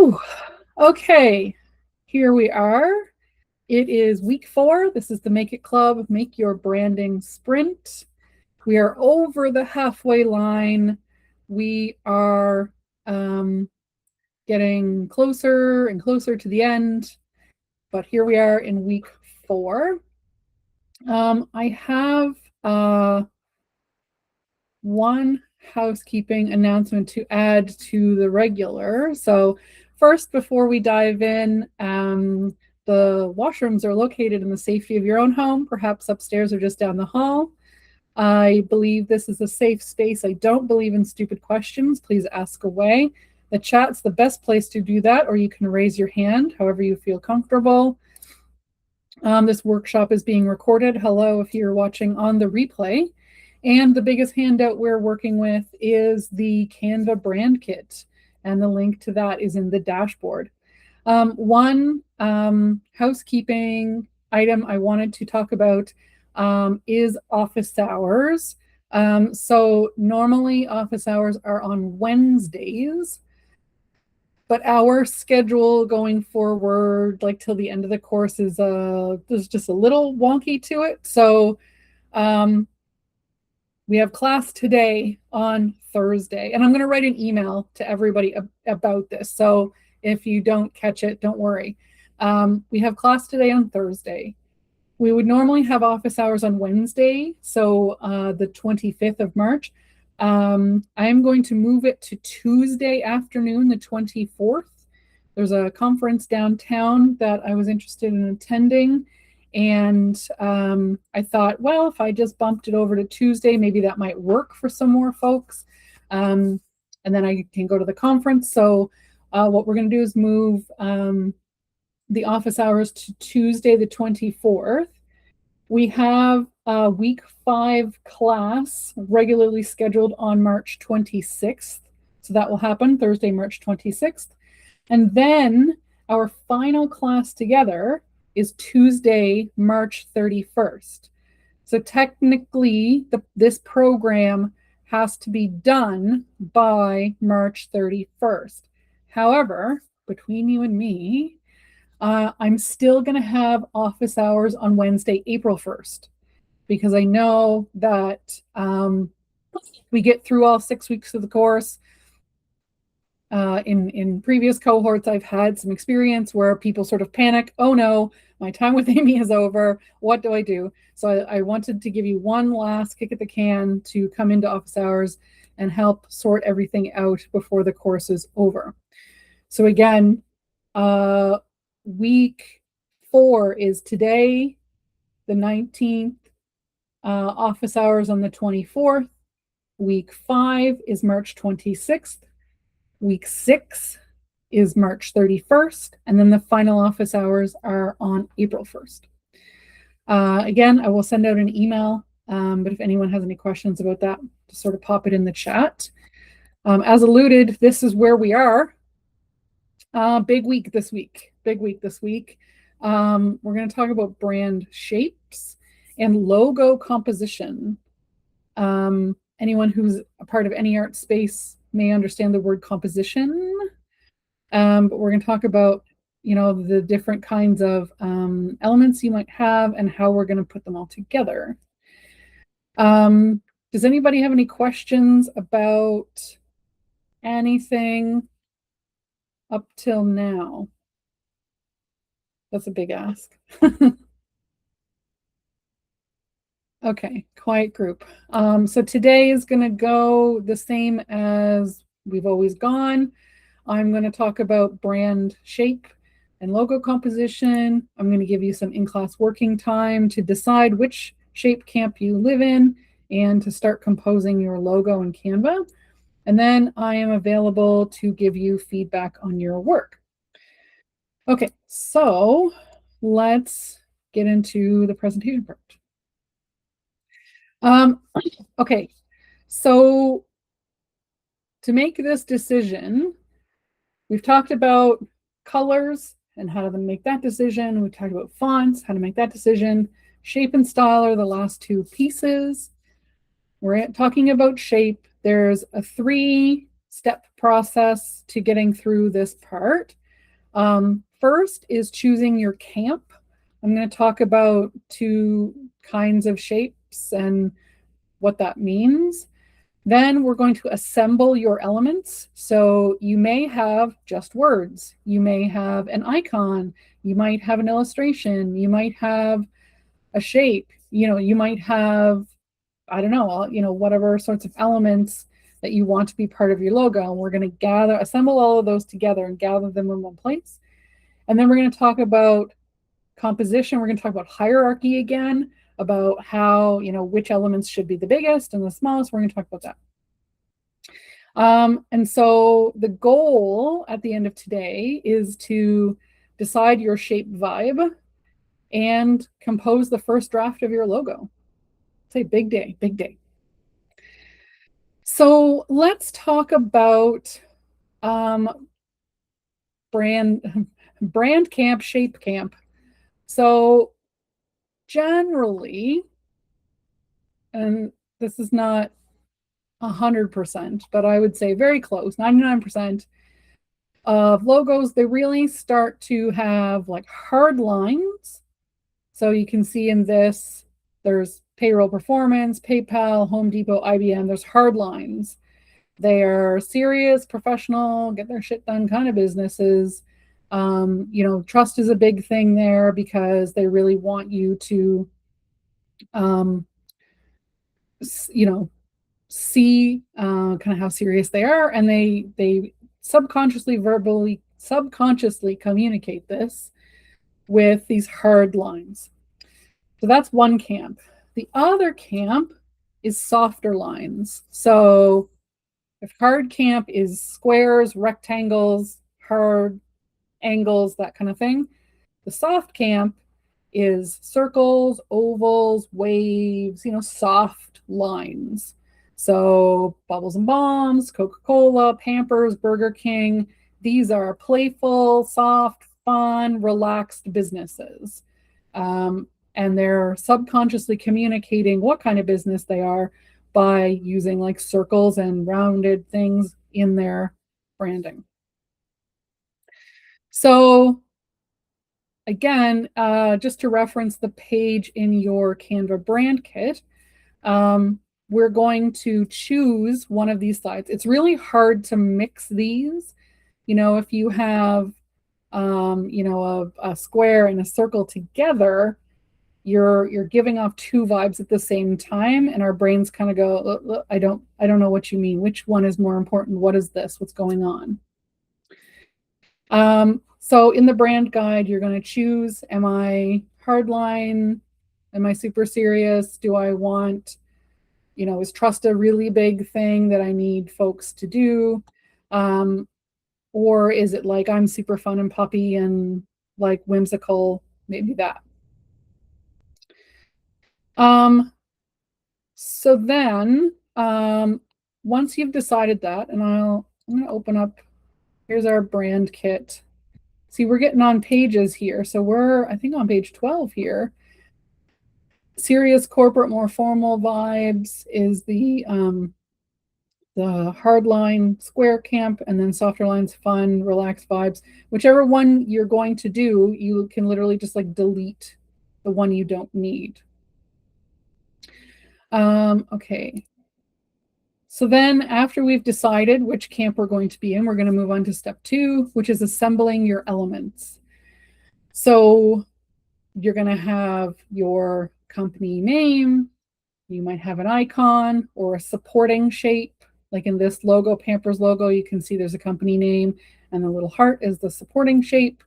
Whew. Okay, here we are. It is week 4. This is the Make It Club, Make Your Branding Sprint. We are over the halfway line. We are getting closer and closer to the end, but here we are in week 4. I have one housekeeping announcement to add to the regular. So first, before we dive in, the washrooms are located in the safety of your own home, perhaps upstairs or just down the hall. I believe this is a safe space. I don't believe in stupid questions. Please ask away. The chat's the best place to do that, or you can raise your hand, however you feel comfortable. This workshop is being recorded. Hello, if you're watching on the replay. And the biggest handout we're working with is the Canva brand kit. And the link to that is in the dashboard. One housekeeping item I wanted to talk about is office hours. So normally office hours are on Wednesdays, but our schedule going forward, like till the end of the course, is there's just a little wonky to it. So we have class today on Thursday, and I'm going to write an email to everybody about this. So if you don't catch it, don't worry. We have class today on Thursday. We would normally have office hours on Wednesday, so the 25th of March. I am going to move it to Tuesday afternoon, the 24th. There's a conference downtown that I was interested in attending, and I thought, well, if I just bumped it over to Tuesday, maybe that might work for some more folks, and then I can go to the conference. So what we're going to do is move the office hours to Tuesday, the 24th. We have a week 5 class regularly scheduled on March 26th. So that will happen Thursday, March 26th. And then our final class together is Tuesday, March 31st. So technically, this program has to be done by March 31st. However, between you and me, I'm still going to have office hours on Wednesday, April 1st, because I know that we get through all 6 weeks of the course. In previous cohorts, I've had some experience where people sort of panic. Oh no, my time with Amy is over. What do I do? So I wanted to give you one last kick at the can to come into office hours and help sort everything out before the course is over. So again, week 4 is today, the 19th, office hours on the 24th. Week 5 is March 26th. Week 6 is March 31st. And then the final office hours are on April 1st. Again, I will send out an email, but if anyone has any questions about that, just sort of pop it in the chat. As alluded, this is where we are. Big week this week. We're going to talk about brand shapes and logo composition. Anyone who's a part of any art space may understand the word composition, but we're going to talk about, the different kinds of elements you might have and how we're going to put them all together. Does anybody have any questions about anything up till now? That's a big ask. Okay, quiet group. So today is going to go the same as we've always gone. I'm going to talk about brand shape and logo composition. I'm going to give you some in-class working time to decide which shape camp you live in and to start composing your logo in Canva. And then I am available to give you feedback on your work. Okay, so let's get into the presentation part. Okay, so to make this decision, we've talked about colors and how to make that decision. We talked about fonts, how to make that decision. Shape and style are the last 2 pieces. We're talking about shape. There's a 3 step process to getting through this part. First is choosing your camp. I'm going to talk about two kinds of shapes and what that means. Then we're going to assemble your elements. So you may have just words. You may have an icon. You might have an illustration. You might have a shape. You might have, I don't know, whatever sorts of elements that you want to be part of your logo. And we're going to assemble all of those together and gather them in one place. And then we're going to talk about composition. We're going to talk about hierarchy again, about how, which elements should be the biggest and the smallest. We're going to talk about that. And so the goal at the end of today is to decide your shape vibe and compose the first draft of your logo. It's a big day, big day. So let's talk about brand camp, shape camp. So generally, and this is not 100%, but I would say very close, 99% of logos, they really start to have like hard lines. So you can see in this, there's Payroll Performance, PayPal, Home Depot, IBM, there's hard lines. They are serious, professional, get their shit done kind of businesses. Trust is a big thing there because they really want you to, see kind of how serious they are, and they subconsciously communicate this with these hard lines. So that's one camp. The other camp is softer lines. So if hard camp is squares, rectangles, hard angles, that kind of thing, the soft camp is circles, ovals, waves, soft lines. So Bubbles and Bombs, Coca-Cola, Pampers, Burger King, these are playful, soft, fun, relaxed businesses. And they're subconsciously communicating what kind of business they are by using like circles and rounded things in their branding. So again, just to reference the page in your Canva brand kit, we're going to choose one of these slides. It's really hard to mix these. If you have, a square and a circle together, you're giving off two vibes at the same time, and our brains kind of go, I don't know what you mean. Which one is more important? What is this? What's going on? So in the brand guide, you're going to choose, am I hardline? Am I super serious? Do I want, is trust a really big thing that I need folks to do? Or is it like I'm super fun and puppy and like whimsical? Maybe that. So then, once you've decided that, and I'm going to open up, here's our brand kit. See, we're getting on pages here. So we're, I think, on page 12 here. Serious corporate, more formal vibes is the hardline square camp, and then softer lines, fun, relaxed vibes. Whichever one you're going to do, you can literally just like delete the one you don't need. Okay. So then after we've decided which camp we're going to be in, we're going to move on to step 2, which is assembling your elements. So you're going to have your company name. You might have an icon or a supporting shape. Like in this logo, Pampers logo, you can see there's a company name and the little heart is the supporting shape.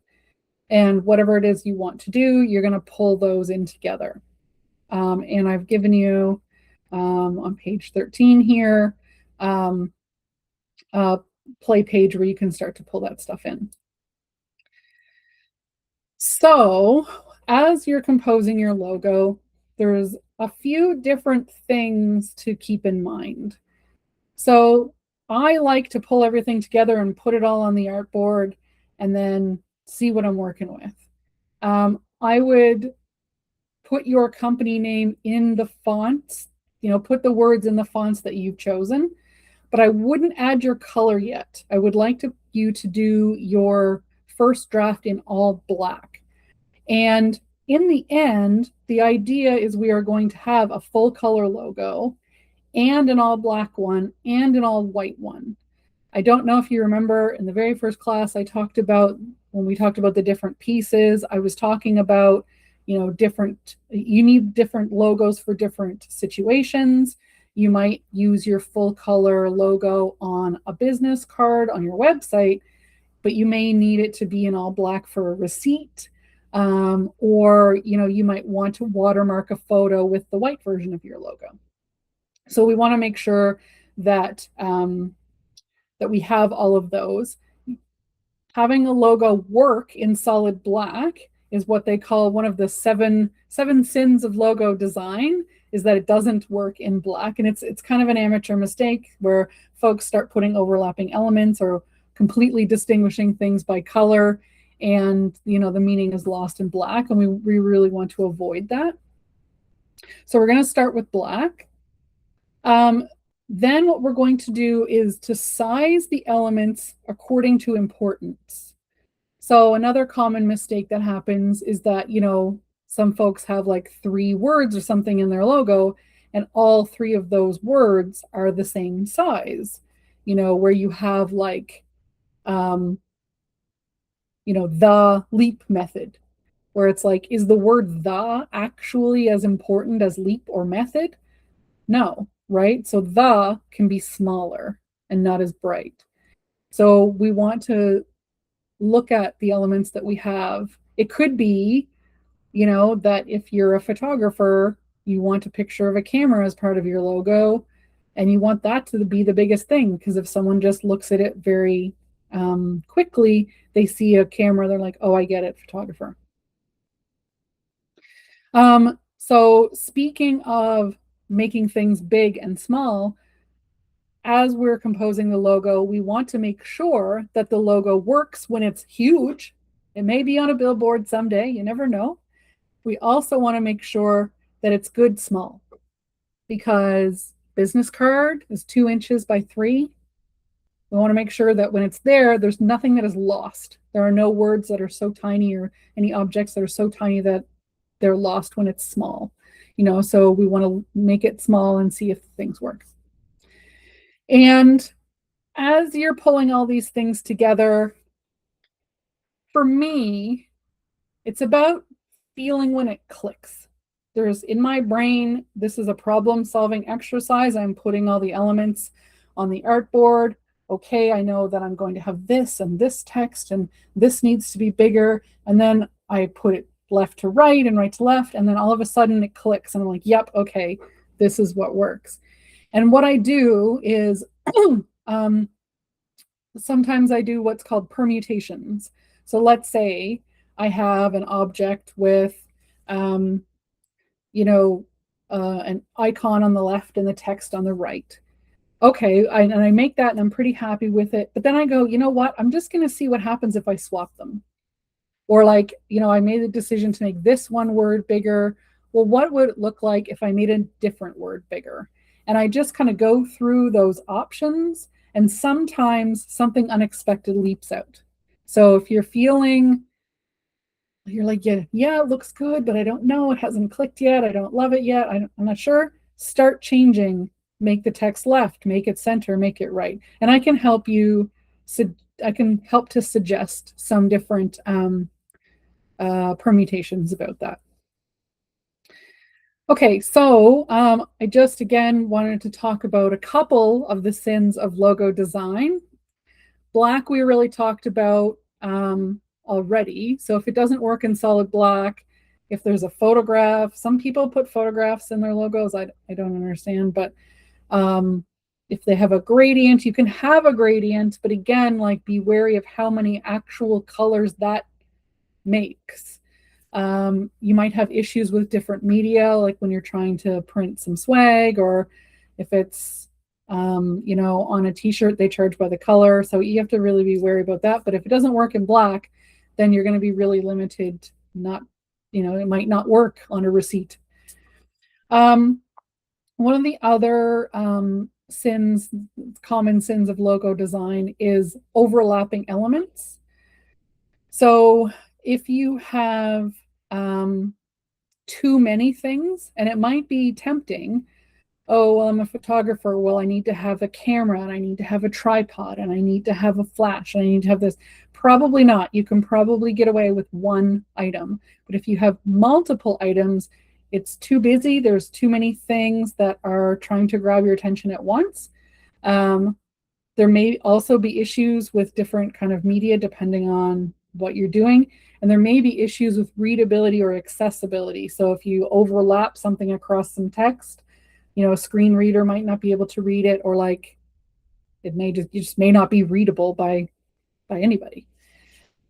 And whatever it is you want to do, you're going to pull those in together. And I've given you on page 13 here, a play page where you can start to pull that stuff in. So as you're composing your logo, there's a few different things to keep in mind. So I like to pull everything together and put it all on the artboard and then see what I'm working with. I would put your company name in the fonts, put the words in the fonts that you've chosen. but I wouldn't add your color yet. I would like you to do your first draft in all black. And in the end, the idea is we are going to have a full color logo and an all black one and an all white one. I don't know if you remember in the very first class I talked about, when we talked about the different pieces, I was talking about, you need different logos for different situations. You might use your full color logo on a business card on your website, but you may need it to be in all black for a receipt. Or you might want to watermark a photo with the white version of your logo. So we want to make sure that that we have all of those. Having a logo work in solid black is what they call one of the seven sins of logo design, is that it doesn't work in black. And it's kind of an amateur mistake where folks start putting overlapping elements or completely distinguishing things by color, and the meaning is lost in black, and we really want to avoid that. So we're going to start with black. Then what we're going to do is to size the elements according to importance. So another common mistake that happens is that, some folks have like 3 words or something in their logo, and all 3 of those words are the same size, where you have like, the leap method, where it's like, is the word the actually as important as leap or method? No, right? So the can be smaller and not as bright. So we want to look at the elements that we have. It could be, that if you're a photographer, you want a picture of a camera as part of your logo, and you want that to be the biggest thing, because if someone just looks at it very quickly, they see a camera, they're like, oh, I get it, photographer. So speaking of making things big and small, as we're composing the logo, we want to make sure that the logo works when it's huge. It may be on a billboard someday, you never know. We also want to make sure that it's good small, because business card is 2 inches by 3. We want to make sure that when it's there, there's nothing that is lost. There are no words that are so tiny or any objects that are so tiny that they're lost when it's small. So we want to make it small and see if things work. And as you're pulling all these things together, for me, it's about feeling when it clicks. There's, in my brain, this is a problem-solving exercise. I'm putting all the elements on the artboard. Okay, I know that I'm going to have this and this text, and this needs to be bigger. And then I put it left to right and right to left, and then all of a sudden it clicks, and I'm like, yep, okay, this is what works. And what I do is sometimes I do what's called permutations. So let's say I have an object with an icon on the left and the text on the right. Okay, and I make that and I'm pretty happy with it. But then I go, you know what? I'm just going to see what happens if I swap them. Or like, I made the decision to make this one word bigger. Well, what would it look like if I made a different word bigger? And I just kind of go through those options, and sometimes something unexpected leaps out. So if you're feeling, you're like, yeah, it looks good, but I don't know, it hasn't clicked yet, I don't love it yet, I'm not sure, start changing. Make the text left, make it center, make it right. And I can help you, I can help to suggest some different permutations about that. Okay, so I just again wanted to talk about a couple of the sins of logo design. Black we really talked about already. So if it doesn't work in solid black, if there's a photograph, some people put photographs in their logos, I don't understand, but if they have a gradient, you can have a gradient, but again, like, be wary of how many actual colors that makes. You might have issues with different media, like when you're trying to print some swag, or if it's on a t-shirt, they charge by the color. So you have to really be wary about that. But if it doesn't work in black, then you're going to be really limited. It might not work on a receipt. One of the other common sins of logo design is overlapping elements. So if you have too many things, and it might be tempting, oh, well, I'm a photographer. Well, I need to have a camera and I need to have a tripod and I need to have a flash and I need to have this. Probably not. You can probably get away with one item. But if you have multiple items, it's too busy. There's too many things that are trying to grab your attention at once. There may also be issues with different kind of media depending on what you're doing. And there may be issues with readability or accessibility. So if you overlap something across some text, a screen reader might not be able to read it, or like you just may not be readable by anybody.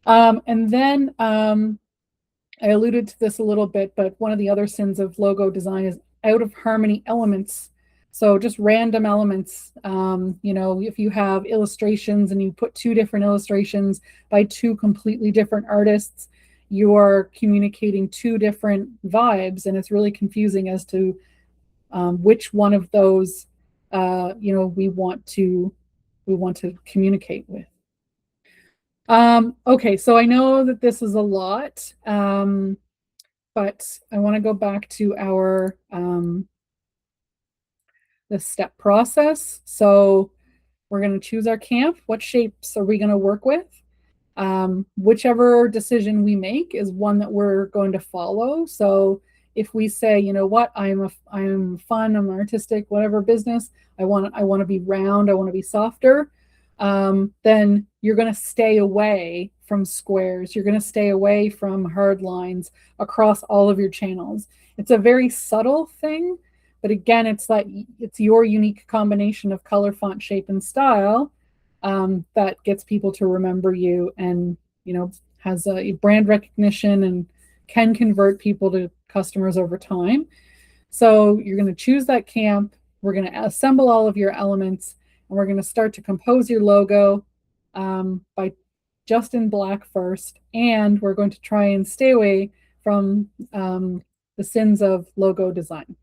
And then I alluded to this a little bit, but one of the other sins of logo design is out of harmony elements. So just random elements. If you have illustrations and you put two different illustrations by two completely different artists, you are communicating two different vibes, and it's really confusing as to which one of those we want to communicate with. Okay, so I know that this is a lot, but I want to go back to our the step process. So we're going to choose our camp. What shapes are we going to work with? Whichever decision we make is one that we're going to follow. So if we say, you know what, I'm fun, I'm artistic, whatever business, I want to be round, I want to be softer, then you're going to stay away from squares. You're going to stay away from hard lines across all of your channels. It's a very subtle thing, but again, it's your unique combination of color, font, shape, and style that gets people to remember you, and has a brand recognition and can convert people to customers over time. So you're going to choose that camp. We're going to assemble all of your elements, and we're going to start to compose your logo by just in black first. And we're going to try and stay away from the sins of logo design.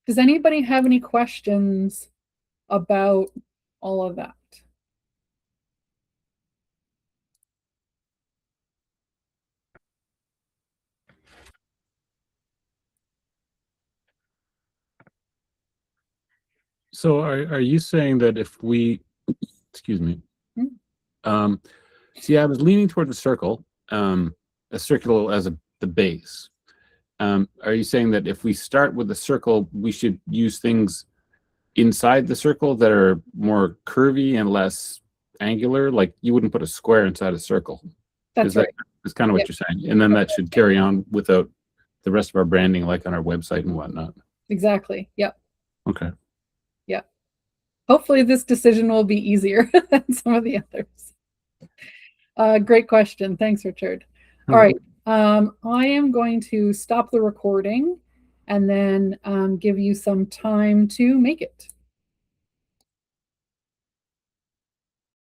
Does anybody have any questions about all of that? So are you saying that if we, excuse me, see, I was leaning toward the circle, a circle as the base. Are you saying that if we start with the circle, we should use things inside the circle that are more curvy and less angular? Like you wouldn't put a square inside a circle. That's right. That's kind of what you're saying. And then that should carry on without the rest of our branding, like on our website and whatnot. Exactly. Yep. Okay. Yeah. Hopefully this decision will be easier than some of the others. Great question. Thanks, Richard. All right. I am going to stop the recording and then give you some time to make it.